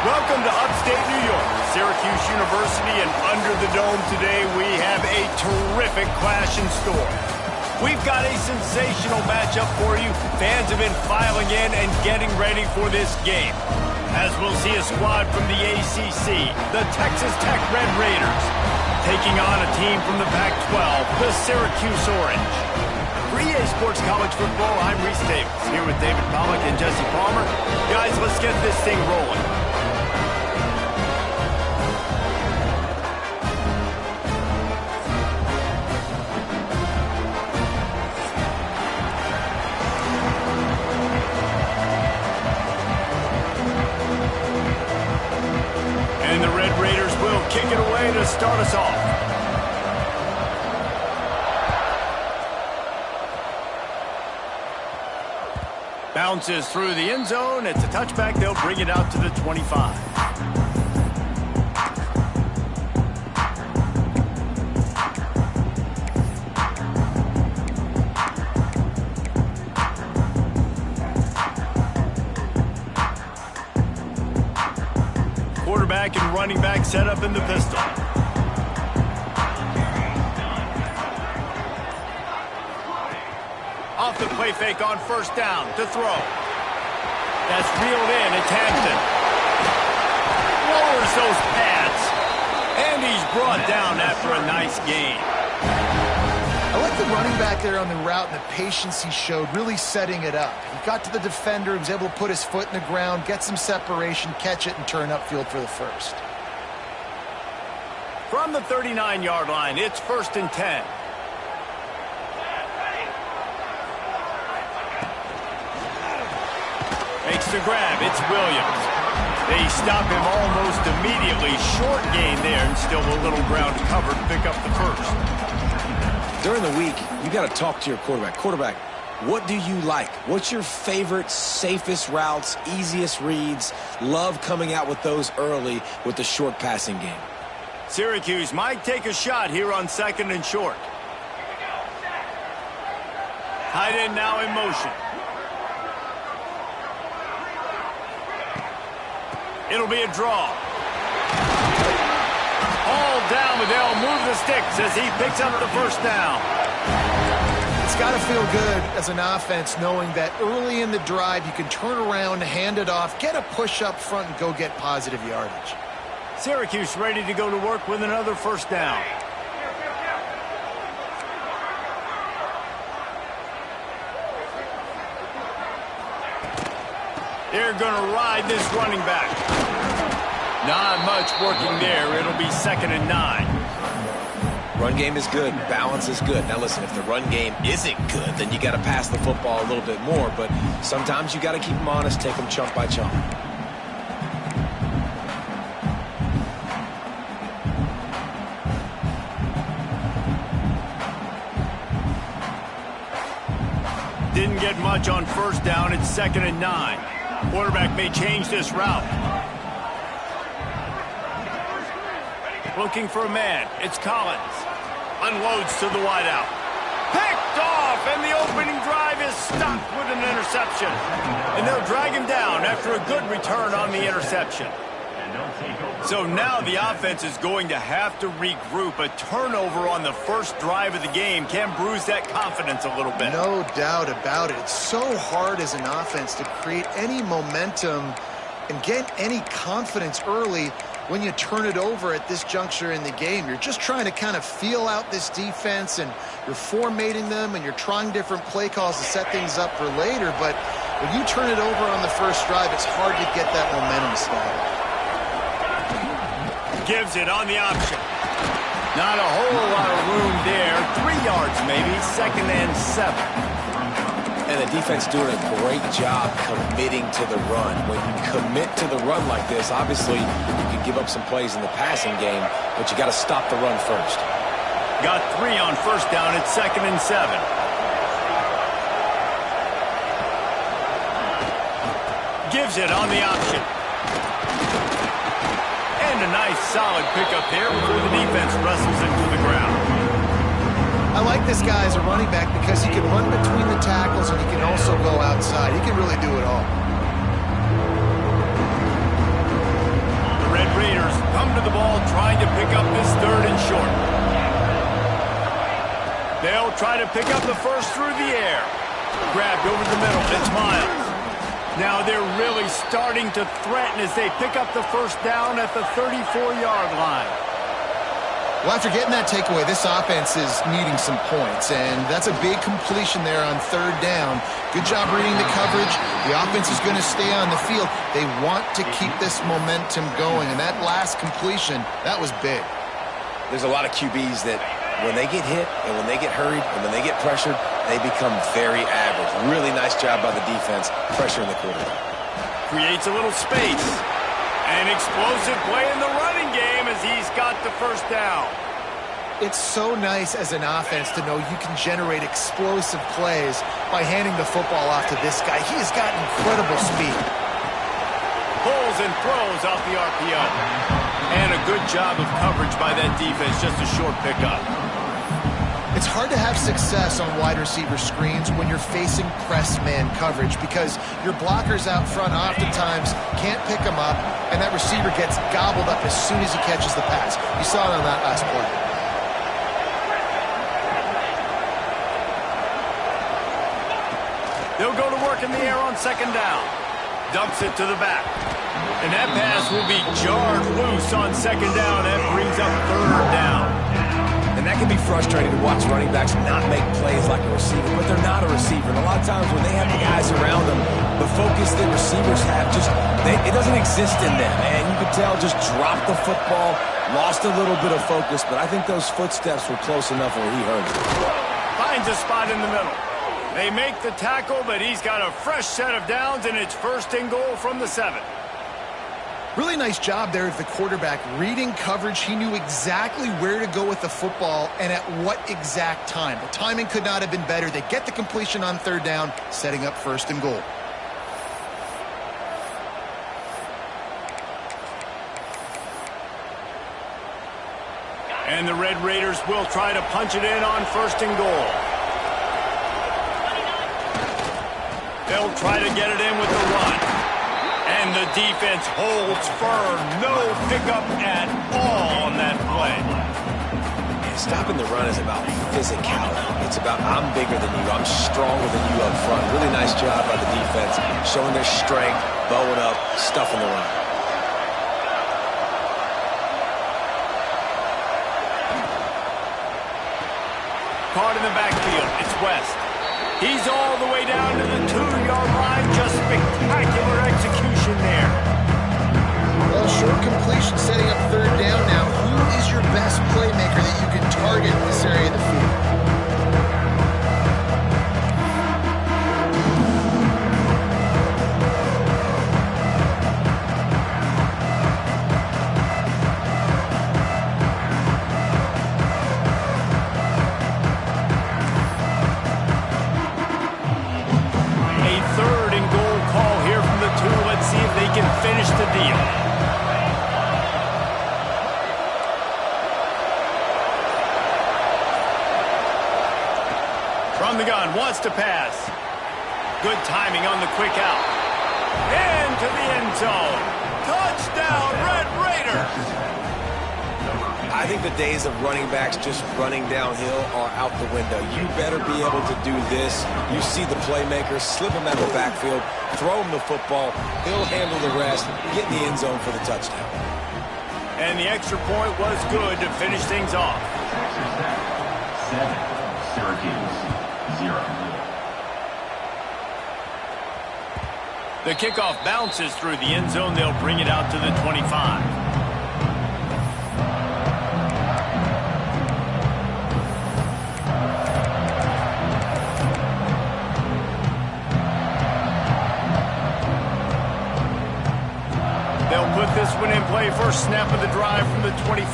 Welcome to upstate New York, Syracuse University, and under the dome today we have a terrific clash in store. We've got a sensational matchup for you. Fans have been filing in and getting ready for this game. As we'll see a squad from the ACC, the Texas Tech Red Raiders, taking on a team from the Pac-12, the Syracuse Orange. For EA Sports College Football, I'm Reese Davis, here with David Pollack and Jesse Palmer. Guys, let's get this thing rolling. And the Red Raiders will kick it away to start us off. Bounces through the end zone. It's a touchback. They'll bring it out to the 25. Quarterback and running back set up in the pistol. Off the play fake on first down to throw. That's reeled in. It's Hampton. Lowers those pads. And he's brought down after a nice gain. I like the running back there on the route and the patience he showed, really setting it up. He got to the defender, he was able to put his foot in the ground, get some separation, catch it, and turn upfield for the first. From the 39-yard line, it's 1st and 10. Makes the grab. It's Williams. They stop him almost immediately. Short gain there and still a little ground to cover to pick up the first. During the week, you got to talk to your quarterback. Quarterback, what do you like? What's your favorite, safest routes, easiest reads? Love coming out with those early with the short passing game. Syracuse might take a shot here on 2nd and short. Tight end now in motion. It'll be a draw. All down, but they'll move the sticks as he picks up the first down. It's got to feel good as an offense knowing that early in the drive you can turn around, hand it off, get a push up front, and go get positive yardage. Syracuse ready to go to work with another first down. They're going to ride this running back. Not much working there. It'll be 2nd and 9. Run game is good. Balance is good. Now listen, if the run game isn't good, then you got to pass the football a little bit more. But sometimes you got to keep them honest, take them chunk by chunk. Didn't get much on first down. It's 2nd and 9. Quarterback may change this route. Looking for a man. It's Collins. Unloads to the wideout. Picked off, and the opening drive is stopped with an interception. And they'll drag him down after a good return on the interception. So now the offense is going to have to regroup. A turnover on the first drive of the game can bruise that confidence a little bit. No doubt about it. It's so hard as an offense to create any momentum and get any confidence early when you turn it over at this juncture in the game. You're just trying to kind of feel out this defense, and you're formatting them, and you're trying different play calls to set things up for later. But when you turn it over on the first drive, it's hard to get that momentum started. Gives it on the option. Not a whole lot of room there. 3 yards maybe. 2nd and 7. And the defense doing a great job committing to the run. When you commit to the run like this, obviously you can give up some plays in the passing game, but you got to stop the run first. Got 3 on first down. It's 2nd and 7. Gives it on the option. And a nice solid pickup there before the defense wrestles into the ground. I like this guy as a running back because he can run between the tackles and he can also go outside. He can really do it all. try to pick up the first through the air. Grabbed over the middle. It's Miles. Now they're really starting to threaten as they pick up the first down at the 34-yard line. Well, after getting that takeaway, this offense is needing some points, and that's a big completion there on third down. Good job reading the coverage. The offense is going to stay on the field. They want to keep this momentum going, and that last completion, that was big. There's a lot of QBs that when they get hit and when they get hurried and when they get pressured, they become very average. Really nice job by the defense pressuring the quarterback. Creates a little space. An explosive play in the running game as he's got the first down. It's so nice as an offense to know you can generate explosive plays by handing the football off to this guy. He has got incredible speed. Pulls and throws off the RPO. And a good job of coverage by that defense, just a short pickup. It's hard to have success on wide receiver screens when you're facing press man coverage because your blockers out front oftentimes can't pick them up, and that receiver gets gobbled up as soon as he catches the pass. You saw it on that last play. They'll go to work in the air on second down. Dumps it to the back. And that pass will be jarred loose on second down. That brings up third down. And that can be frustrating to watch running backs not make plays like a receiver, but they're not a receiver. And a lot of times when they have the guys around them, the focus that receivers have it doesn't exist in them. And you could tell just dropped the football, lost a little bit of focus, but I think those footsteps were close enough where he heard it. Finds a spot in the middle. They make the tackle, but he's got a fresh set of downs, and it's first and goal from the 7. Really nice job there of the quarterback reading coverage. He knew exactly where to go with the football and at what exact time. The timing could not have been better. They get the completion on third down, setting up first and goal. And the Red Raiders will try to punch it in on first and goal. They'll try to get it in with the run. And the defense holds firm. No pickup at all on that play. And stopping the run is about physicality. It's about I'm bigger than you. I'm stronger than you up front. Really nice job by the defense, showing their strength, bowing up, stuffing the run. Caught in the backfield. It's West. He's all the way down to the 2-yard line. Just spectacular execution there. Well, short completion setting up third down now. Who is your best playmaker that you can target in this area of the field? Finish the deal. From the gun, wants to pass. Good timing on the quick out. Into the end zone. Touchdown, Red Raiders! I think the days of running backs just running downhill are out the window. You better be able to do this. You see the playmakers, slip him out of the backfield, throw him the football, he'll handle the rest, get in the end zone for the touchdown. And the extra point was good to finish things off. 7, Syracuse, 0. The kickoff bounces through the end zone. They'll bring it out to the 25. Put this one in play, first snap of the drive from the 25.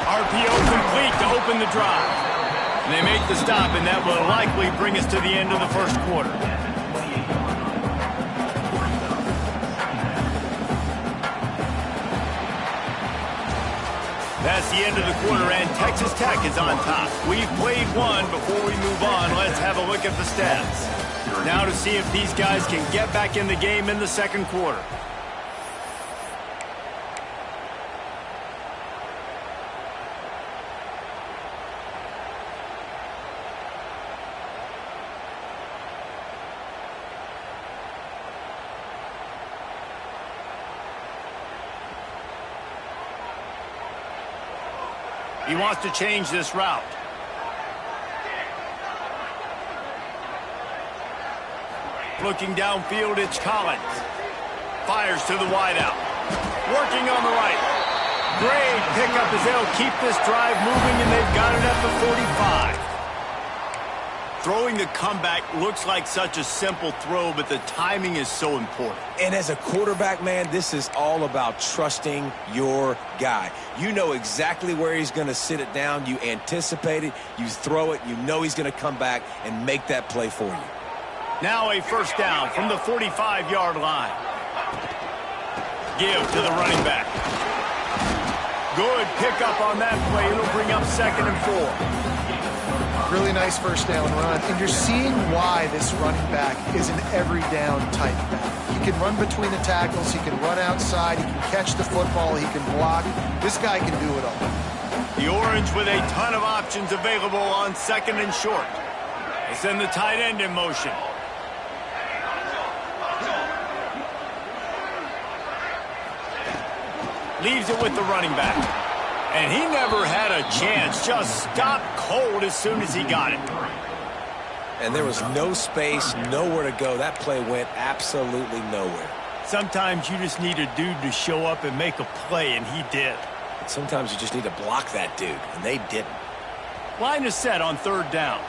RPO complete to open the drive. And they make the stop, and that will likely bring us to the end of the first quarter. That's the end of the quarter, and Texas Tech is on top. We've played one. Before we move on, let's have a look at the stats. Now to see if these guys can get back in the game in the second quarter. He wants to change this route. Looking downfield, it's Collins. Fires to the wideout. Working on the right. Great pickup as they'll keep this drive moving, and they've got it at the 45. Throwing the comeback looks like such a simple throw, but the timing is so important. And as a quarterback, man, this is all about trusting your guy. You know exactly where he's going to sit it down. You anticipate it. You throw it. You know he's going to come back and make that play for you. Now a first down from the 45-yard line. Give to the running back. Good pickup on that play. It'll bring up 2nd and 4. Really nice first down run. And you're seeing why this running back is an every down type back. He can run between the tackles. He can run outside. He can catch the football. He can block. This guy can do it all. The Orange with a ton of options available on 2nd and short. They send the tight end in motion. Leaves it with the running back. And he never had a chance. Just stopped cold as soon as he got it. And there was no space, nowhere to go. That play went absolutely nowhere. Sometimes you just need a dude to show up and make a play, and he did. And sometimes you just need to block that dude, and they didn't. Line is set on 3rd down.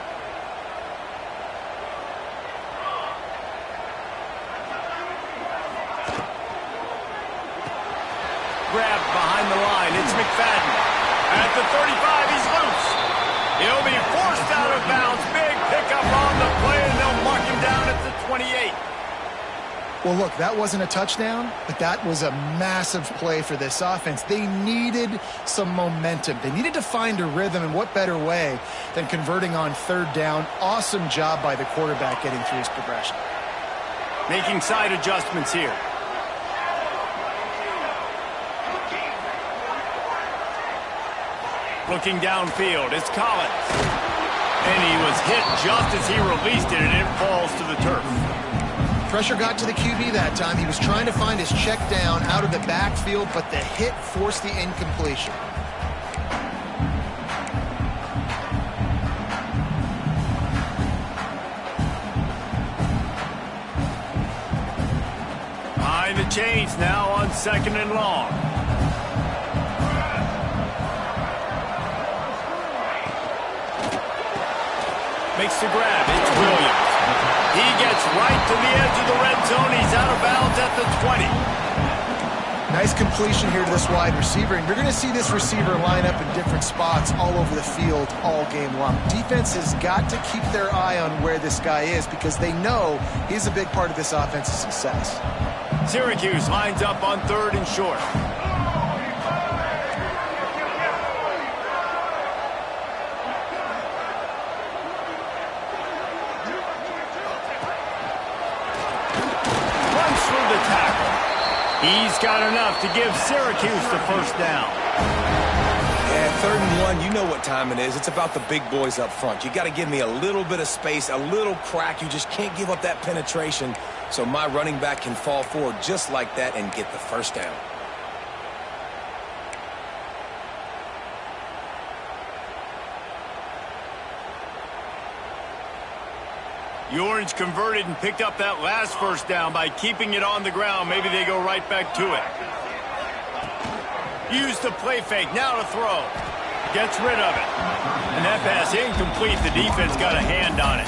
Grabbed behind the line. It's McFadden. At the 35, he's loose. He'll be forced out of bounds. Big pickup on the play, and they'll mark him down at the 28. Well, look, that wasn't a touchdown, but that was a massive play for this offense. They needed some momentum. They needed to find a rhythm, and what better way than converting on 3rd down. Awesome job by the quarterback getting through his progression. Making side adjustments here. Looking downfield, it's Collins. And he was hit just as he released it, and it falls to the turf. Pressure got to the QB that time. He was trying to find his check down out of the backfield, but the hit forced the incompletion. Behind the chains now on 2nd and long. Makes the grab. It's Williams. He gets right to the edge of the red zone. He's out of bounds at the 20. Nice completion here to this wide receiver, and you're going to see this receiver line up in different spots all over the field all game long. Defense has got to keep their eye on where this guy is because they know he's a big part of this offense's success. Syracuse lines up on 3rd and short. He's got enough to give Syracuse the first down. Yeah, 3rd and 1, you know what time it is. It's about the big boys up front. You got to give me a little bit of space, a little crack. You just can't give up that penetration so my running back can fall forward just like that and get the first down. The Orange converted and picked up that last first down by keeping it on the ground. Maybe they go right back to it. Use the play fake. Now to throw. Gets rid of it. And that pass incomplete. The defense got a hand on it.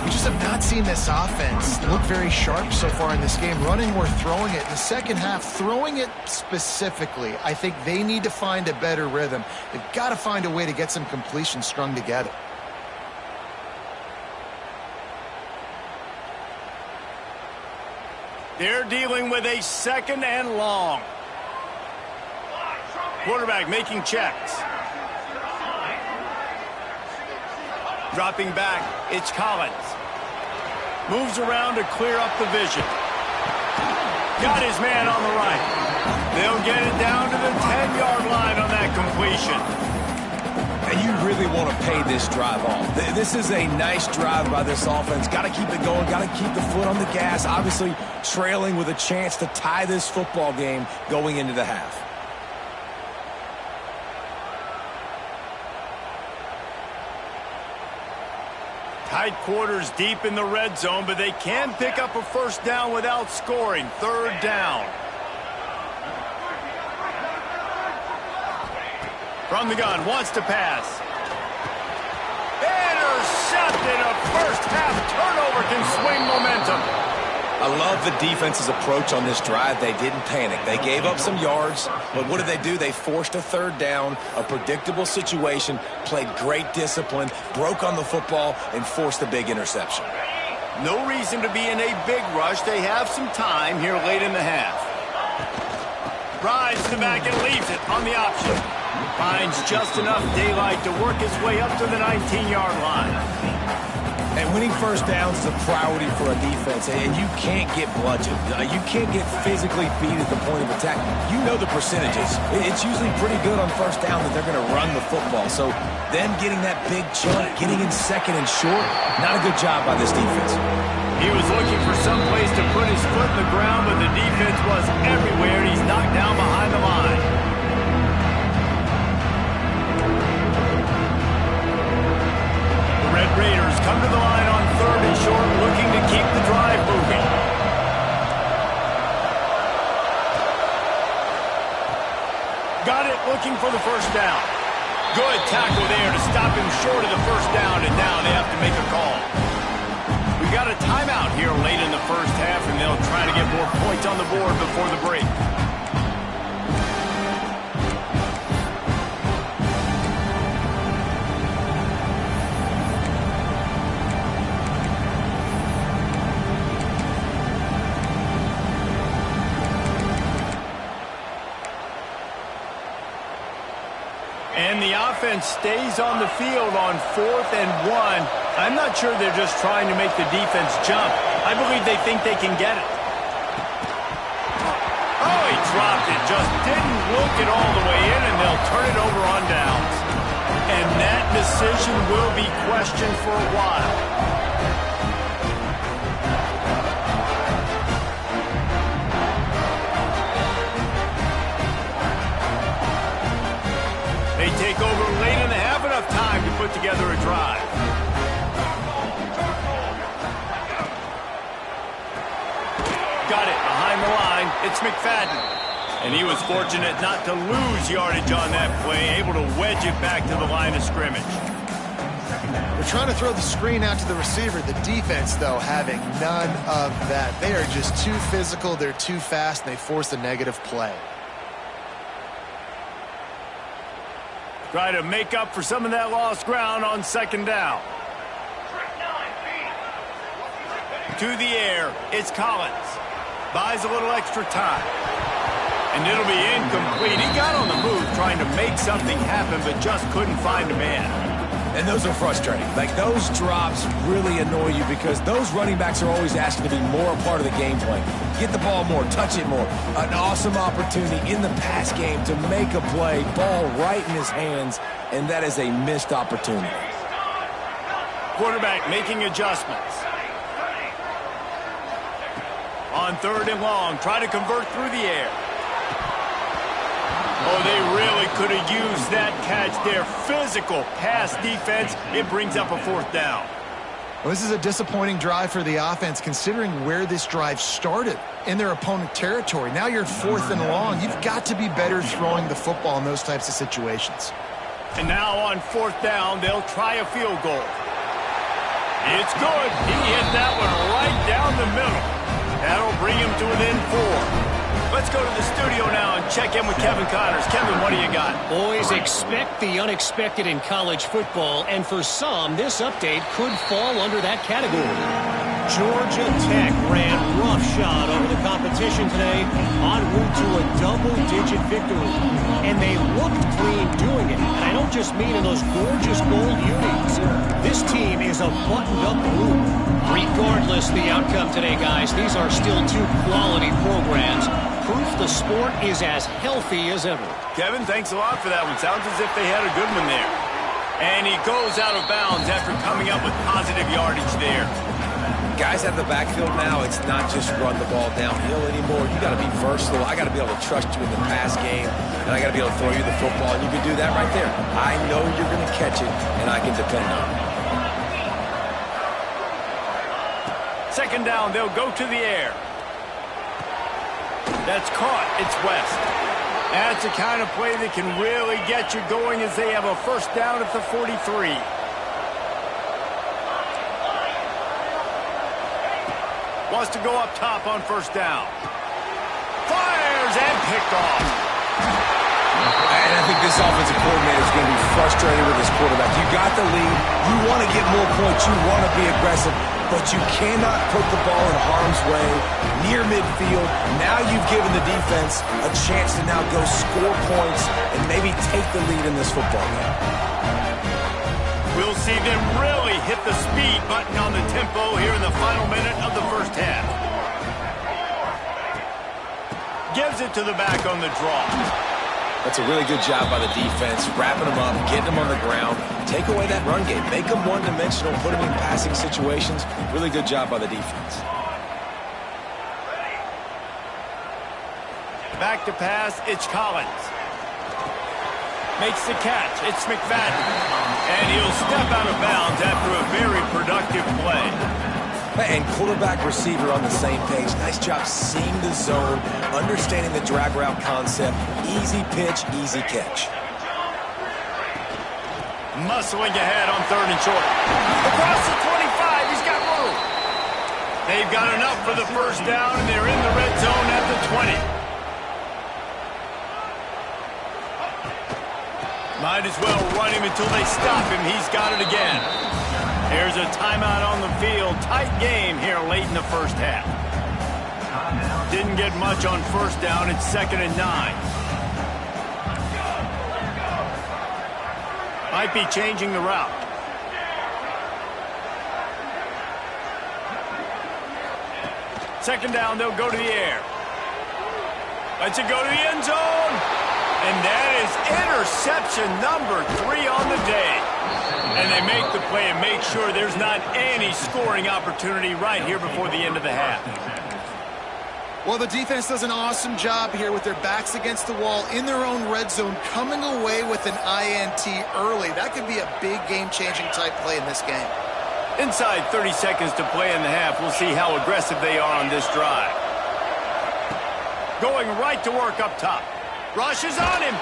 We just have not seen this offense look very sharp so far in this game. Running or throwing it. In the second half, throwing it specifically, I think they need to find a better rhythm. They've got to find a way to get some completion strung together. They're dealing with a 2nd and long. Quarterback making checks. Dropping back, it's Collins. Moves around to clear up the vision. Got his man on the right. They'll get it down to the 10-yard line on that completion. And you really want to pay this drive off. This is a nice drive by this offense. Got to keep it going. Got to keep the foot on the gas. Obviously trailing with a chance to tie this football game going into the half. Tight quarters deep in the red zone, but they can pick up a first down without scoring. Third down. From the gun, wants to pass. Intercepted. A first half turnover can swing momentum. I love the defense's approach on this drive. They didn't panic. They gave up some yards, but what did they do? They forced a third down, a predictable situation, played great discipline, broke on the football, and forced a big interception. No reason to be in a big rush. They have some time here late in the half. Rides to the back and leaves it on the option. Finds just enough daylight to work his way up to the 19-yard line. And winning first downs is a priority for a defense, and you can't get bludgeoned. You can't get physically beat at the point of attack. You know the percentages. It's usually pretty good on first down that they're going to run the football. So them getting that big chunk, getting in second and short, not a good job by this defense. He was looking for some place to put his foot in the ground, but the defense was everywhere, and he's knocked down behind the line. Red Raiders come to the line on third and short, looking to keep the drive moving. Got it, looking for the first down. Good tackle there to stop him short of the first down, and now they have to make a call. We got a timeout here late in the first half, and they'll try to get more points on the board before the break. And the offense stays on the field on 4th and 1. I'm not sure they're just trying to make the defense jump. I believe they think they can get it. Oh, he dropped it. Just didn't look it all the way in, and they'll turn it over on downs. And that decision will be questioned for a while. They take over late in the half, enough time to put together a drive. Got it behind the line. It's McFadden. And he was fortunate not to lose yardage on that play, able to wedge it back to the line of scrimmage. They're trying to throw the screen out to the receiver. The defense, though, having none of that. They are just too physical. They're too fast, and they force a negative play. Try to make up for some of that lost ground on second down. To the air, it's Collins. Buys a little extra time. And it'll be incomplete. He got on the move trying to make something happen, but just couldn't find a man. And those are frustrating. Like, those drops really annoy you because those running backs are always asking to be more a part of the game plan. Get the ball more, touch it more. An awesome opportunity in the pass game to make a play, ball right in his hands, and that is a missed opportunity. Quarterback making adjustments. On 3rd and long, try to convert through the air. Oh, they really could have used that catch there. Physical pass defense. It brings up a 4th down. Well, this is a disappointing drive for the offense, considering where this drive started in their opponent territory. Now you're 4th and long. You've got to be better throwing the football in those types of situations. And now on 4th down, they'll try a field goal. It's good. He hit that one right down the middle. That'll bring him to within 4. Let's go to the studio now and check in with Kevin Connors. Kevin, what do you got? Boys, expect the unexpected in college football, and for some, this update could fall under that category. Georgia Tech ran roughshod over the competition today, en route to a double-digit victory. And they looked clean doing it. And I don't just mean in those gorgeous gold unis. This team is a buttoned-up group. Regardless the outcome today, guys, these are still 2 quality programs. Proof the sport is as healthy as ever. Kevin, thanks a lot for that one. Sounds as if they had a good one there. And he goes out of bounds after coming up with positive yardage there. Guys out of the backfield now, it's not just run the ball downhill anymore. You got to be versatile. I got to be able to trust you in the pass game, and I got to be able to throw you the football, and you can do that right there. I know you're going to catch it, and I can depend on it. Second down, they'll go to the air. That's caught. It's West. That's the kind of play that can really get you going as they have a first down at the 43. Wants to go up top on first down. Fires and picked off. And I think this offensive coordinator is going to be frustrated with his quarterback. You got the lead. You want to get more points. You want to be aggressive. But you cannot put the ball in harm's way near midfield. Now you've given the defense a chance to now go score points and maybe take the lead in this football game. We'll see them really hit the speed button on the tempo here in the final minute of the first half. Gives it to the back on the draw. That's a really good job by the defense, wrapping them up, getting them on the ground. Take away that run game. Make them one-dimensional, put them in passing situations. Really good job by the defense. Back to pass, it's Collins. Makes the catch, it's McFadden. And he'll step out of bounds after a very productive play. And quarterback receiver on the same page. Nice job seeing the zone, understanding the drag route concept. Easy pitch, easy catch. Muscling ahead on third and short. Across the 25, he's got room. They've got enough for the first down, and they're in the red zone at the 20. Might as well run him until they stop him. He's got it again. There's a timeout on the field. Tight game here late in the first half. Didn't get much on first down. It's 2nd and 9. Might be changing the route. Second down, they'll go to the air. Lets it go to the end zone. And that is interception number 3 on the day. And they make the play and make sure there's not any scoring opportunity right here before the end of the half. Well, the defense does an awesome job here with their backs against the wall in their own red zone, coming away with an INT early. That could be a big game-changing type play in this game. Inside 30 seconds to play in the half. We'll see how aggressive they are on this drive. Going right to work up top. Rushes on him.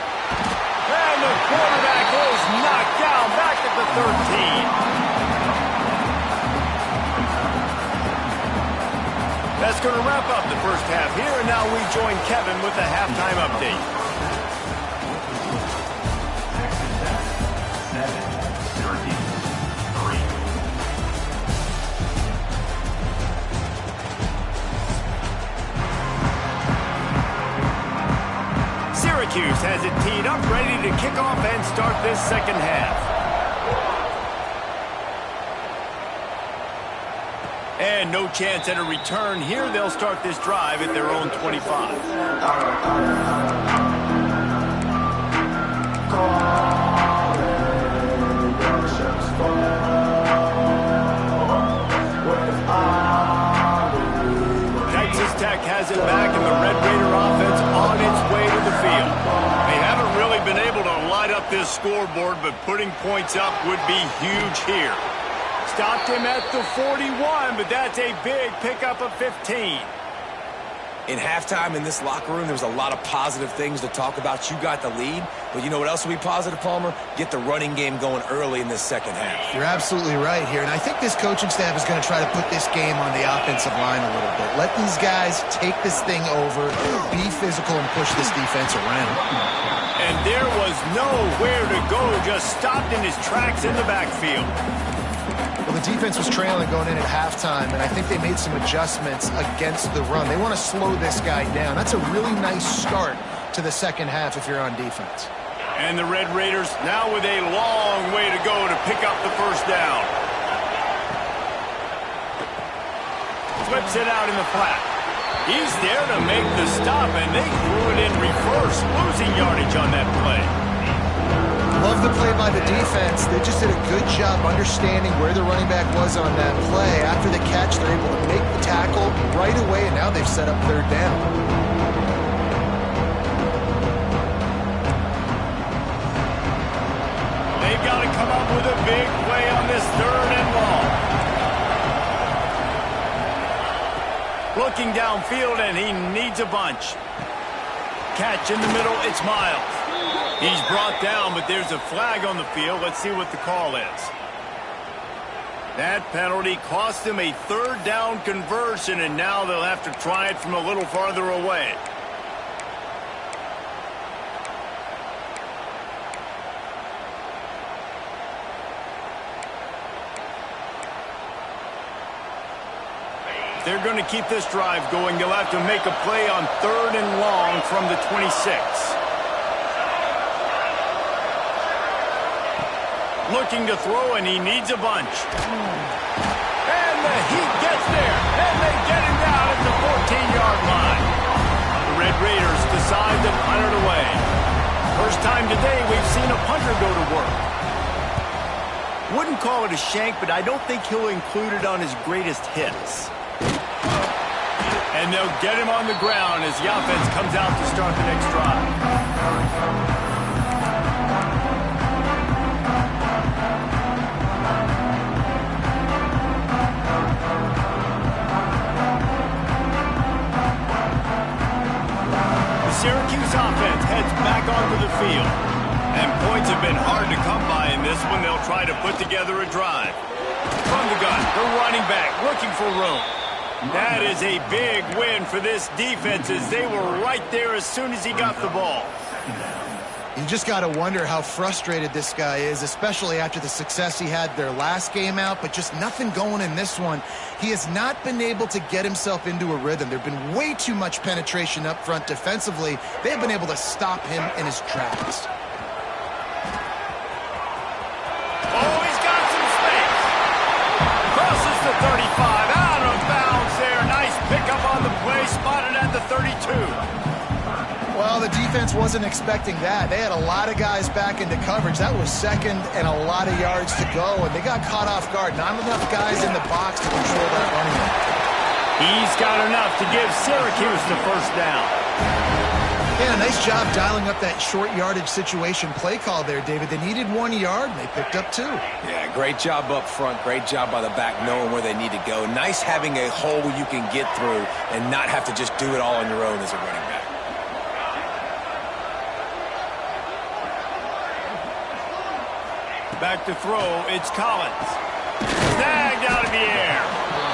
And the quarterback is knocked down back at the 13. That's going to wrap up the first half here, and now we join Kevin with the halftime update. 7, Syracuse, 3. Syracuse has it teed up, ready to kick off and start this second half. And no chance at a return here. They'll start this drive at their own 25. Texas Tech has it back, and the Red Raider offense on its way to the field. They haven't really been able to light up this scoreboard, but putting points up would be huge here. Stopped him at the 41, but that's a big pickup of 15. In halftime in this locker room, there was a lot of positive things to talk about. You got the lead, but you know what else will be positive, Palmer? Get the running game going early in this second half. You're absolutely right here, and I think this coaching staff is going to try to put this game on the offensive line a little bit. Let these guys take this thing over, be physical, and push this defense around. And there was nowhere to go, just stopped in his tracks in the backfield. Well, the defense was trailing going in at halftime, and I think they made some adjustments against the run. They want to slow this guy down. That's a really nice start to the second half if you're on defense. And the Red Raiders now with a long way to go to pick up the first down. Flips it out in the flat. He's there to make the stop, and they threw it in reverse, losing yardage on that play. Love the play by the defense. They just did a good job understanding where the running back was on that play. After the catch, they're able to make the tackle right away, and now they've set up third down. They've got to come up with a big play on this 3rd and long. Looking downfield, and he needs a bunch. Catch in the middle, it's Miles. He's brought down, but there's a flag on the field. Let's see what the call is. That penalty cost him a third down conversion, and now they'll have to try it from a little farther away. They're going to keep this drive going. They'll have to make a play on 3rd and long from the 26. Looking to throw, and he needs a bunch. And the Heat gets there, and they get him down at the 14-yard line. The Red Raiders decide to punt it away. First time today we've seen a punter go to work. Wouldn't call it a shank, but I don't think he'll include it on his greatest hits. And they'll get him on the ground as the offense comes out to start the next drive. The Syracuse offense heads back onto the field. And points have been hard to come by in this one. They'll try to put together a drive. From the gun, the running back looking for room. That is a big win for this defense as they were right there as soon as he got the ball. You just got to wonder how frustrated this guy is, especially after the success he had their last game out, but just nothing going in this one. He has not been able to get himself into a rhythm. There have been way too much penetration up front defensively. They've been able to stop him in his tracks. Oh, he's got some space. Crosses the 35. Out of bounds there. Nice pickup on the play. Spotted at the 32. Well, the defense wasn't expecting that. They had a lot of guys back into coverage. That was second and a lot of yards to go, and they got caught off guard. Not enough guys in the box to control that running back. He's got enough to give Syracuse the first down. Yeah, nice job dialing up that short yardage situation play call there, David. They needed 1 yard, and they picked up 2. Yeah, great job up front. Great job by the back knowing where they need to go. Nice having a hole you can get through and not have to just do it all on your own as a running back. Back to throw, it's Collins. Snagged out of the air.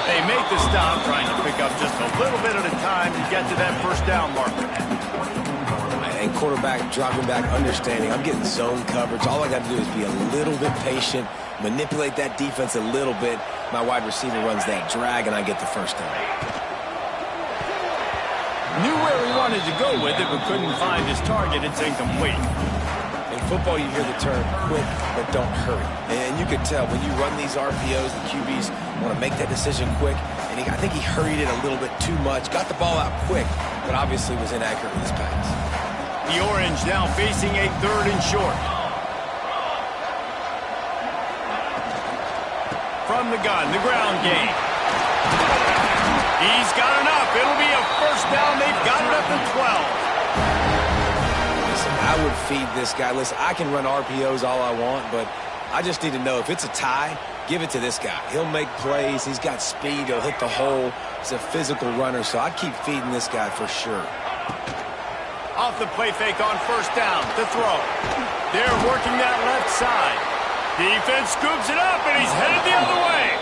They make the stop, trying to pick up just a little bit at a time to get to that first down marker. And quarterback dropping back, understanding I'm getting zone coverage. All I got to do is be a little bit patient, manipulate that defense a little bit. My wide receiver runs that drag, and I get the first down. Knew where he wanted to go with it, but couldn't find his target. It's incomplete. In football, you hear the term quick, but don't hurry. And you can tell when you run these RPOs, the QBs want to make that decision quick. And I think he hurried it a little bit too much. Got the ball out quick, but obviously was inaccurate with his pass. The Orange now facing a 3rd and short. From the gun, the ground game. He's got enough. It'll be a first down. They've got it up to 12. I would feed this guy. Listen, I can run RPOs all I want, but I just need to know if it's a tie, give it to this guy. He'll make plays. He's got speed. He'll hit the hole. He's a physical runner, so I'd keep feeding this guy for sure. Off the play fake on first down. The throw. They're working that left side. Defense scoops it up, and he's headed the other way.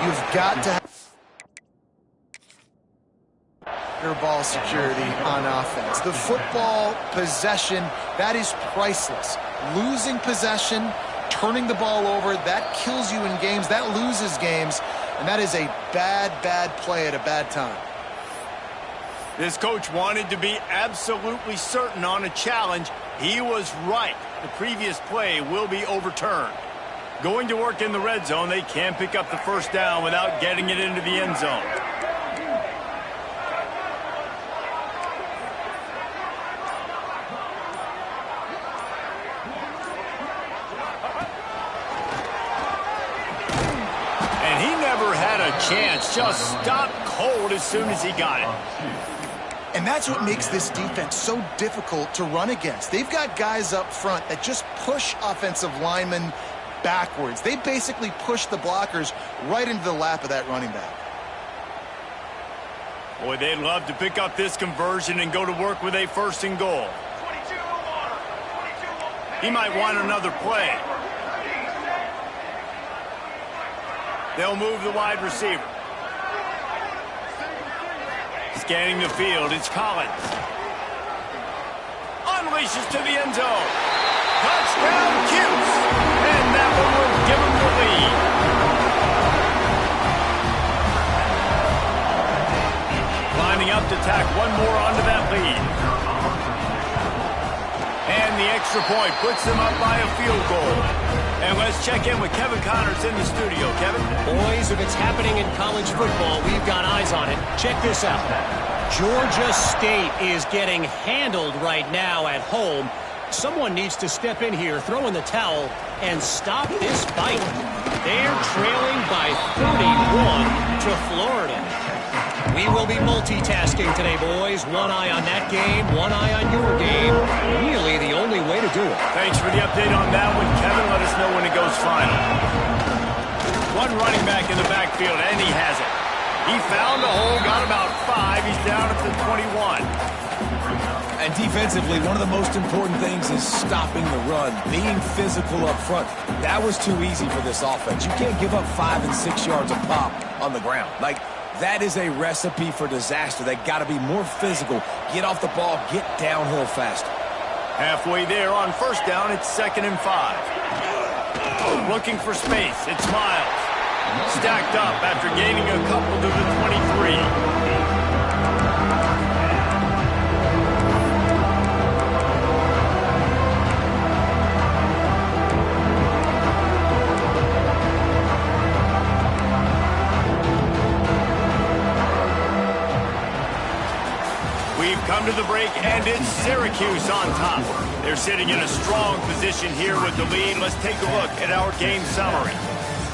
You've got to have ball security on offense. The football possession, that is priceless. Losing possession, turning the ball over, that kills you in games, that loses games, and that is a bad, bad play at a bad time. This coach wanted to be absolutely certain on a challenge. He was right. The previous play will be overturned. Going to work in the red zone, they can pick up the first down without getting it into the end zone. Chance just stopped cold as soon as he got it. And that's what makes this defense so difficult to run against. They've got guys up front that just push offensive linemen backwards. They basically push the blockers right into the lap of that running back. Boy, they'd love to pick up this conversion and go to work with a 1st and goal. He might want another play. They'll move the wide receiver. Scanning the field, it's Collins. Unleashes to the end zone. Touchdown, Cuse. And that one will give him the lead. Lining up to tack one more onto that lead. And the extra point puts them up by a field goal. And let's check in with Kevin Connors in the studio. Kevin? Boys, if it's happening in college football, we've got eyes on it. Check this out. Georgia State is getting handled right now at home. Someone needs to step in here, throw in the towel, and stop this fight. They're trailing by 31 to Florida. We will be multitasking today, boys. One eye on that game, one eye on your game. Really the only way to do it. Thanks for the update on that one, Kevin. Let us know when it goes final. One running back in the backfield, and he has it. He found a hole, got about 5. He's down at the 21. And defensively, one of the most important things is stopping the run, being physical up front. That was too easy for this offense. You can't give up 5 and 6 yards a pop on the ground. That is a recipe for disaster. They got to be more physical. Get off the ball, get downhill fast. Halfway there on 1st down, it's 2nd and 5. Looking for space, it's Miles. Stacked up after gaining a couple to the 23. We've come to the break, and it's Syracuse on top. They're sitting in a strong position here with the lead. Let's take a look at our game summary.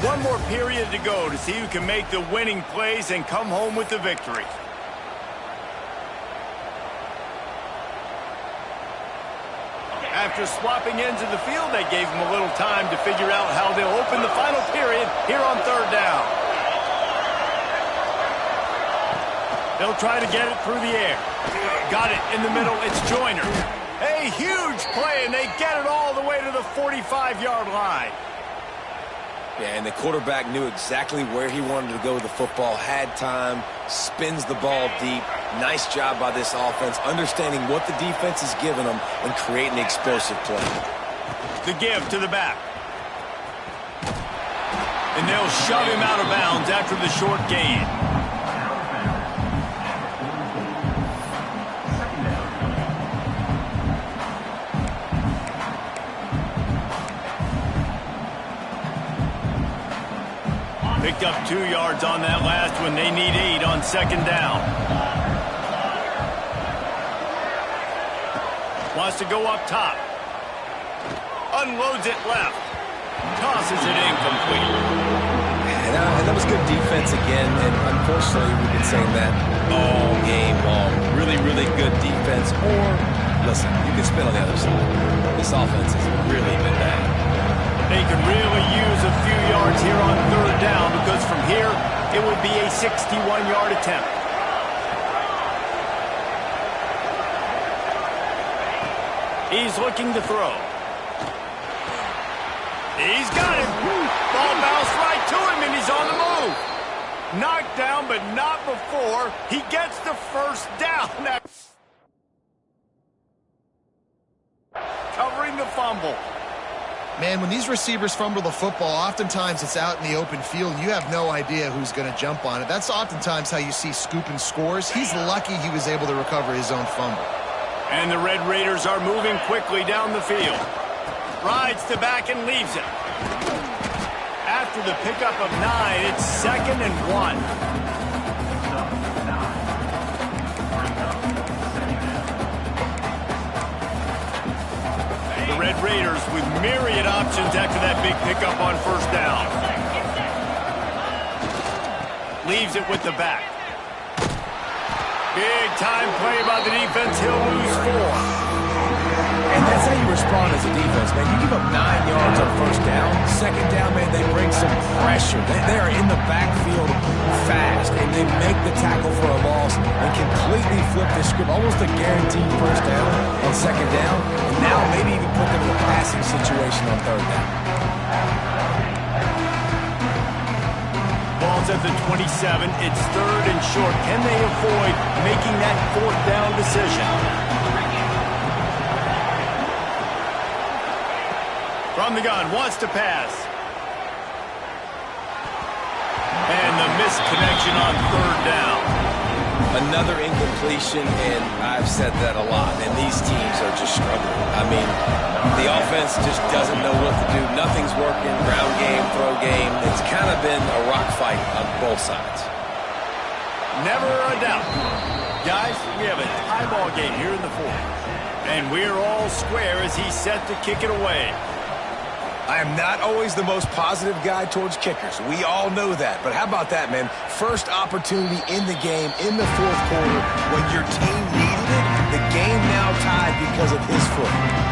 One more period to go to see who can make the winning plays and come home with the victory. After swapping ends of the field, they gave them a little time to figure out how they'll open the final period here on 3rd down. They'll try to get it through the air. Got it in the middle. It's Joyner. A huge play, and they get it all the way to the 45-yard line. Yeah, and the quarterback knew exactly where he wanted to go with the football, had time, spins the ball deep. Nice job by this offense, understanding what the defense is giving them and creating an explosive play. The give to the back. And they'll shove him out of bounds after the short gain. Picked up 2 yards on that last one. They need 8 on 2nd down. Wants to go up top. Unloads it left. Tosses it incomplete. And that was good defense again. And unfortunately, we've been saying that all game long. Really, really good defense. Or, listen, you can spin on the other side. This offense has really been bad. They can really use a few yards here on 3rd down because from here, it would be a 61-yard attempt. He's looking to throw. He's got it. Ball bounced right to him, and he's on the move. Knocked down, but not before he gets the 1st down. Covering the fumble. Man, when these receivers fumble the football, oftentimes it's out in the open field. You have no idea who's going to jump on it. That's oftentimes how you see scooping scores. He's lucky he was able to recover his own fumble. And the Red Raiders are moving quickly down the field. Rides to back and leaves it. After the pickup of 9, it's 2nd and 1. The Red Raiders with myriad options after that big pickup on 1st down. Leaves it with the back. Big time play by the defense. He'll lose 4. And that's how you respond as a defense, man. You give up 9 yards on 1st down. 2nd down, man, they bring some pressure. They are in the backfield fast, and they make the tackle for a loss cross and completely flip the script. Almost a guaranteed first down on second down. And now maybe even put them in a passing situation on third down. Ball's at the 27. It's third and short. Can they avoid making that fourth down decision? From the gun, wants to pass. And the missed connection on third down. Another incompletion, and I've said that a lot, and these teams are just struggling. I mean, the offense just doesn't know what to do. Nothing's working, ground game, throw game. It's kind of been a rock fight on both sides. Never a doubt. Guys, we have a tie ball game here in the fourth. And we're all square as he's set to kick it away. I am not always the most positive guy towards kickers. We all know that. But how about that, man? First opportunity in the game, in the fourth quarter, when your team needed it, the game now tied because of his foot.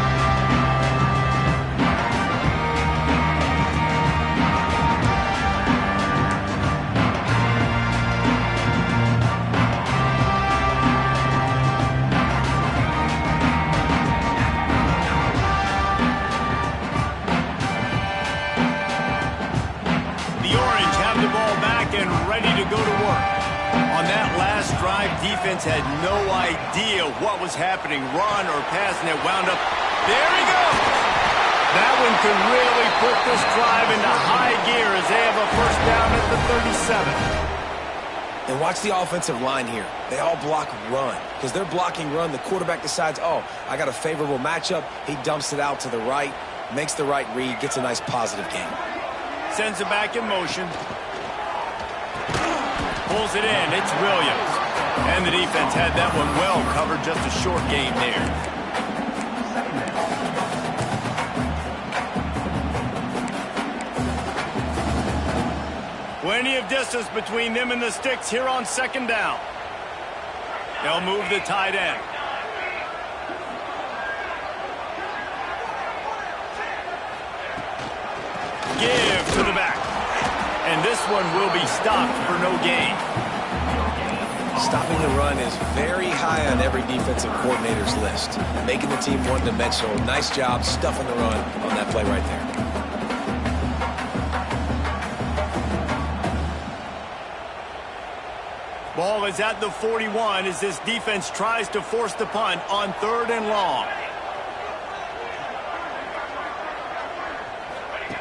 Defense had no idea what was happening, run or pass, and it wound up. There he goes! That one could really put this drive into high gear as they have a first down at the 37. And watch the offensive line here. They all block run. Because they're blocking run, the quarterback decides, oh, I got a favorable matchup. He dumps it out to the right, makes the right read, gets a nice positive gain. Sends it back in motion. Pulls it in. It's Williams. And the defense had that one well covered, just a short gain there. Plenty of distance between them and the sticks here on second down. They'll move the tight end. Give to the back. And this one will be stopped for no gain. Stopping the run is very high on every defensive coordinator's list. Making the team one-dimensional. Nice job stuffing the run on that play right there. Ball is at the 41 as this defense tries to force the punt on third and long.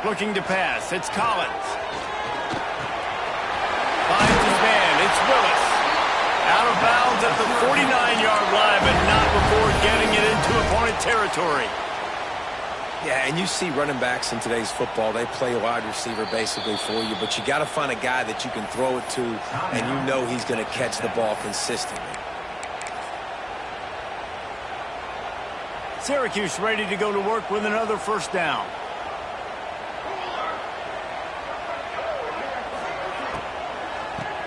Looking to pass. It's Collins. Finds his man. It's Willis. Out of bounds at the 49-yard line, but not before getting it into opponent territory. Yeah, and you see running backs in today's football, they play a wide receiver basically for you, but you got to find a guy that you can throw it to, and you know he's going to catch the ball consistently. Syracuse ready to go to work with another first down.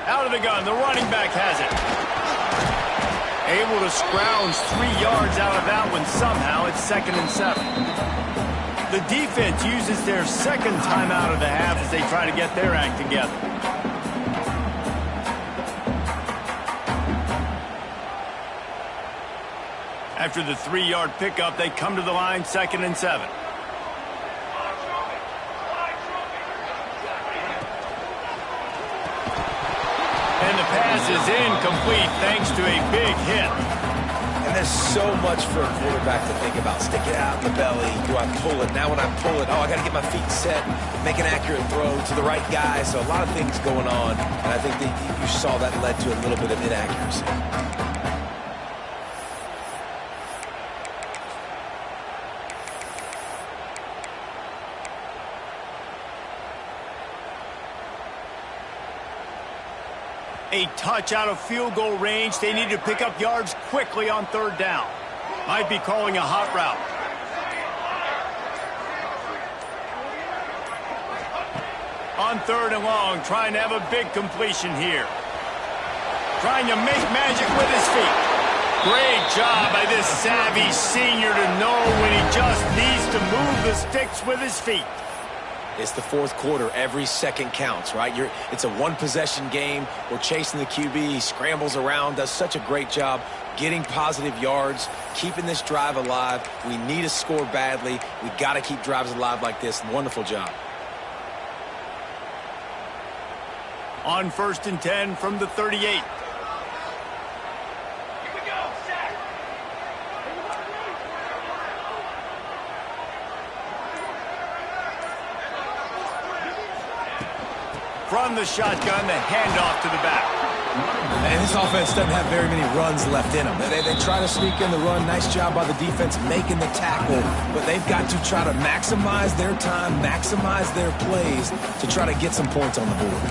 Out of the gun, the running back has it. Able to scrounge 3 yards out of that one somehow. It's 2nd and 7. The defense uses their second timeout of the half as they try to get their act together. After the 3-yard pickup, they come to the line, 2nd and 7. And the pass is incomplete thanks to a big hit. And there's so much for a quarterback to think about. Stick it out in the belly. Do I pull it? Now when I pull it, I got to get my feet set, make an accurate throw to the right guy. So a lot of things going on. And I think that you saw that led to a little bit of inaccuracy. A touch out of field goal range. They need to pick up yards quickly on third down. Might be calling a hot route. On third and long, trying to have a big completion here. Trying to make magic with his feet. Great job by this savvy senior to know when he just needs to move the sticks with his feet. It's the fourth quarter. Every second counts, right? It's a one-possession game. We're chasing the QB. He scrambles around, does such a great job getting positive yards, keeping this drive alive. We need to score badly. We got to keep drives alive like this. Wonderful job. On 1st and 10 from the 38. From the shotgun, the handoff to the back. And this offense doesn't have very many runs left in them. They try to sneak in the run. Nice job by the defense making the tackle. But they've got to try to maximize their time, maximize their plays to try to get some points on the board.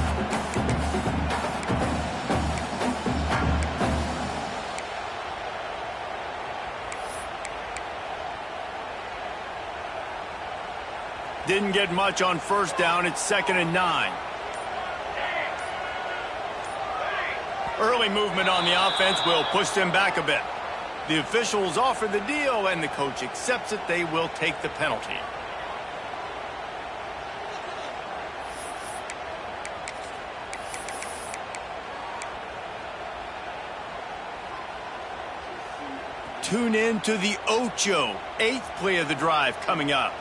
Didn't get much on 1st down. It's 2nd and 9. Early movement on the offense will push them back a bit. The officials offer the deal, and the coach accepts it. They will take the penalty. Tune in to the Ocho. 8th play of the drive coming up.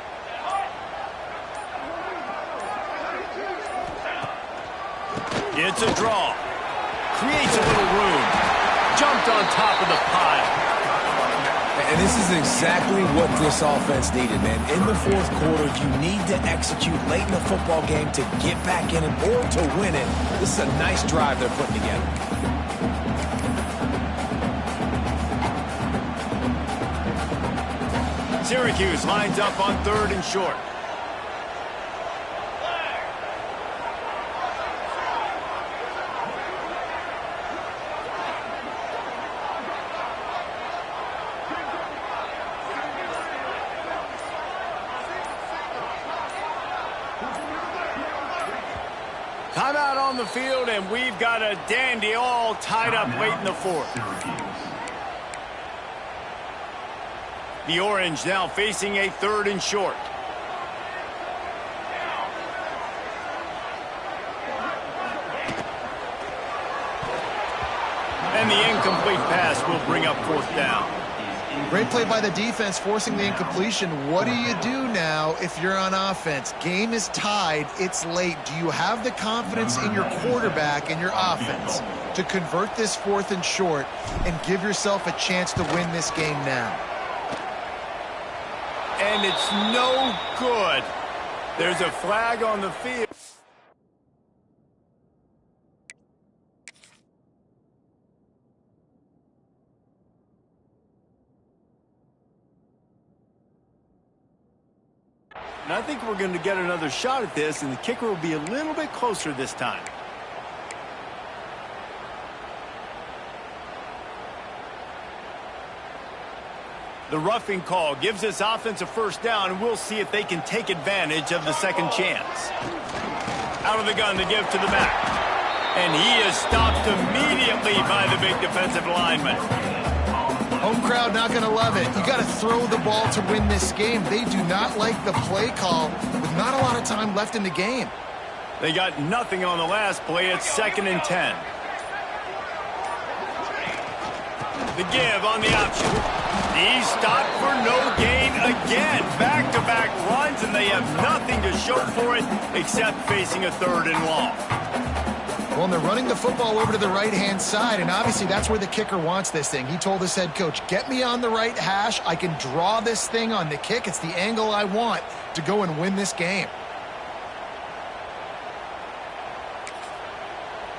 It's a draw. Creates a little room. Jumped on top of the pile. And this is exactly what this offense needed, man. In the fourth quarter, you need to execute late in the football game to get back in it or to win it. This is a nice drive they're putting together. Syracuse lines up on 3rd and short. Timeout on the field, and we've got a dandy all tied up late in the 4th. The Orange now facing a 3rd and short. And the incomplete pass will bring up 4th down. Great play by the defense, forcing the incompletion. What do you do now if you're on offense? Game is tied. It's late. Do you have the confidence in your quarterback and your offense to convert this 4th and short and give yourself a chance to win this game now? And it's no good. There's a flag on the field. And I think we're going to get another shot at this, and the kicker will be a little bit closer this time. The roughing call gives this offense a 1st down, and we'll see if they can take advantage of the second chance. Out of the gun to give to the back. And he is stopped immediately by the big defensive lineman. Home crowd not going to love it. You got to throw the ball to win this game. They do not like the play call with not a lot of time left in the game. They got nothing on the last play. It's 2nd and 10. The give on the option. He's stopped for no gain again. Back-to-back runs, and they have nothing to show for it except facing a 3rd and long. Well, and they're running the football over to the right-hand side, and obviously that's where the kicker wants this thing. He told his head coach, get me on the right hash. I can draw this thing on the kick. It's the angle I want to go and win this game.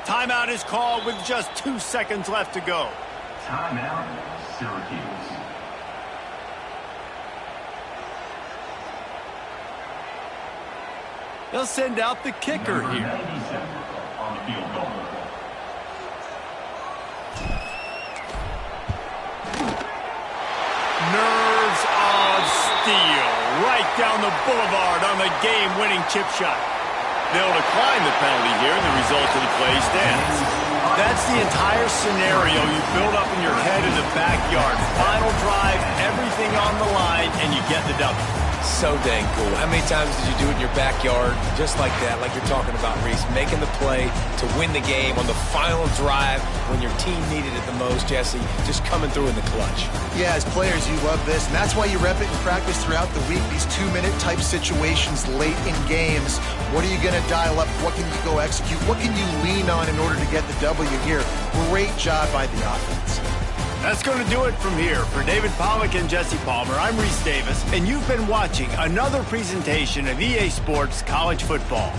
Timeout is called with just 2 seconds left to go. Timeout, Syracuse. They'll send out the kicker here. On the field goal. Nerves of steel right down the boulevard on the game-winning chip shot. They'll decline the penalty here, and the result of the play stands. That's the entire scenario you build up in your head in the backyard. Final drive, everything on the line, and you get the W. So dang cool. How many times did you do it in your backyard just like that, like you're talking about, Reese, making the play to win the game on the final drive when your team needed it the most, Jesse, just coming through in the clutch. Yeah, as players, you love this, and that's why you rep it in practice throughout the week, these 2-minute type situations late in games. What are you going to dial up? What can you go execute? What can you lean on in order to get the W here? Great job by the offense. That's going to do it from here. For David Pollack and Jesse Palmer, I'm Reese Davis, and you've been watching another presentation of EA Sports College Football.